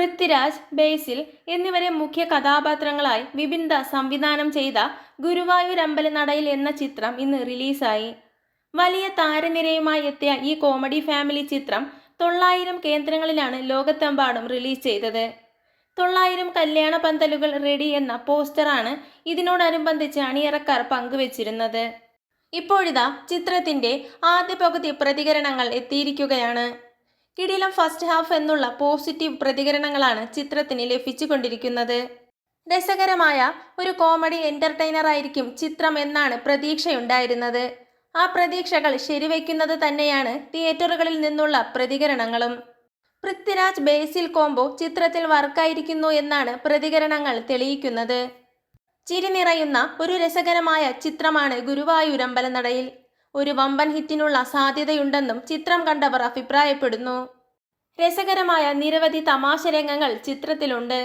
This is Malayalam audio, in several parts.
പൃഥ്വിരാജ്, ബേസിൽ എന്നിവരെ മുഖ്യ കഥാപാത്രങ്ങളായി വിപിൻ ദാസ് സംവിധാനം ചെയ്ത ഗുരുവായൂർ അമ്പലനടയിൽ എന്ന ചിത്രം ഇന്ന് റിലീസായി. വലിയ താരനിരയുമായി എത്തിയ ഈ കോമഡി ഫാമിലി ചിത്രം 900 കേന്ദ്രങ്ങളിലാണ് ലോകത്തെമ്പാടും റിലീസ് ചെയ്തത്. 900 കല്യാണ പന്തലുകൾ റെഡി എന്ന പോസ്റ്ററാണ് ഇതിനോടനുബന്ധിച്ച് അണിയറക്കാർ പങ്കുവച്ചിരുന്നത്. ഇപ്പോഴിതാ ചിത്രത്തിന്റെ ആദ്യ പകുതി പ്രതികരണങ്ങൾ എത്തിയിരിക്കുകയാണ്. കിടിലം ഫസ്റ്റ് ഹാഫ് എന്നുള്ള പോസിറ്റീവ് പ്രതികരണങ്ങളാണ് ചിത്രത്തിന് ലഭിച്ചുകൊണ്ടിരിക്കുന്നത്. രസകരമായ ഒരു കോമഡി എന്റർടൈനറായിരിക്കും ചിത്രം എന്നാണ് പ്രതീക്ഷയുണ്ടായിരുന്നത്. ആ പ്രതീക്ഷകൾ ശരിവയ്ക്കുന്നത് തന്നെയാണ് തിയേറ്ററുകളിൽ നിന്നുള്ള പ്രതികരണങ്ങളും. പൃഥ്വിരാജ് ബേസിൽ കോംബോ ചിത്രത്തിൽ വർക്കായിരിക്കുന്നു എന്നാണ് പ്രതികരണങ്ങൾ തെളിയിക്കുന്നത്. ചിരി നിറയുന്ന ഒരു രസകരമായ ചിത്രമാണ് ഗുരുവായൂർ അമ്പലനടയിൽ. ഒരു വമ്പൻ ഹിറ്റിനുള്ള സാധ്യതയുണ്ടെന്നും ചിത്രം കണ്ടവർ അഭിപ്രായപ്പെടുന്നു. രസകരമായ നിരവധി തമാശ രംഗങ്ങൾ ചിത്രത്തിലുണ്ട്.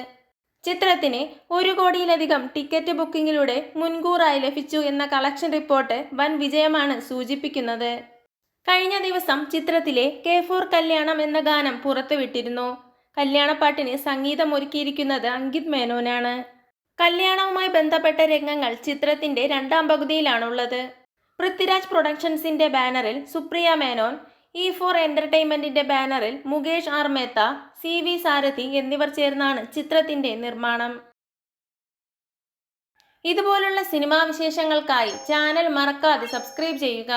ചിത്രത്തിന് 1 കോടിയിലധികം ടിക്കറ്റ് ബുക്കിംഗിലൂടെ മുൻകൂറായി ലഭിച്ചു എന്ന കളക്ഷൻ റിപ്പോർട്ട് വൻ വിജയമാണ് സൂചിപ്പിക്കുന്നത്. കഴിഞ്ഞ ദിവസം ചിത്രത്തിലെ കെ ഫോർ കല്യാണം എന്ന ഗാനം പുറത്തുവിട്ടിരുന്നു. കല്യാണപ്പാട്ടിന് സംഗീതമൊരുക്കിയിരിക്കുന്നത് അങ്കിത് മേനോനാണ്. കല്യാണവുമായി ബന്ധപ്പെട്ട രംഗങ്ങൾ ചിത്രത്തിന്റെ 2ാം പകുതിയിലാണുള്ളത്. പൃഥ്വിരാജ് പ്രൊഡക്ഷൻസിന്റെ ബാനറിൽ സുപ്രിയ മേനോൻ, E4 എന്റർടൈൻമെന്റിന്റെ ബാനറിൽ മുകേഷ് ആർ മേത്ത, CV സാരഥി എന്നിവർ ചേർന്നാണ് ചിത്രത്തിന്റെ നിർമ്മാണം. ഇതുപോലുള്ള സിനിമാ വിശേഷങ്ങൾക്കായി ചാനൽ മറക്കാതെ സബ്സ്ക്രൈബ് ചെയ്യുക.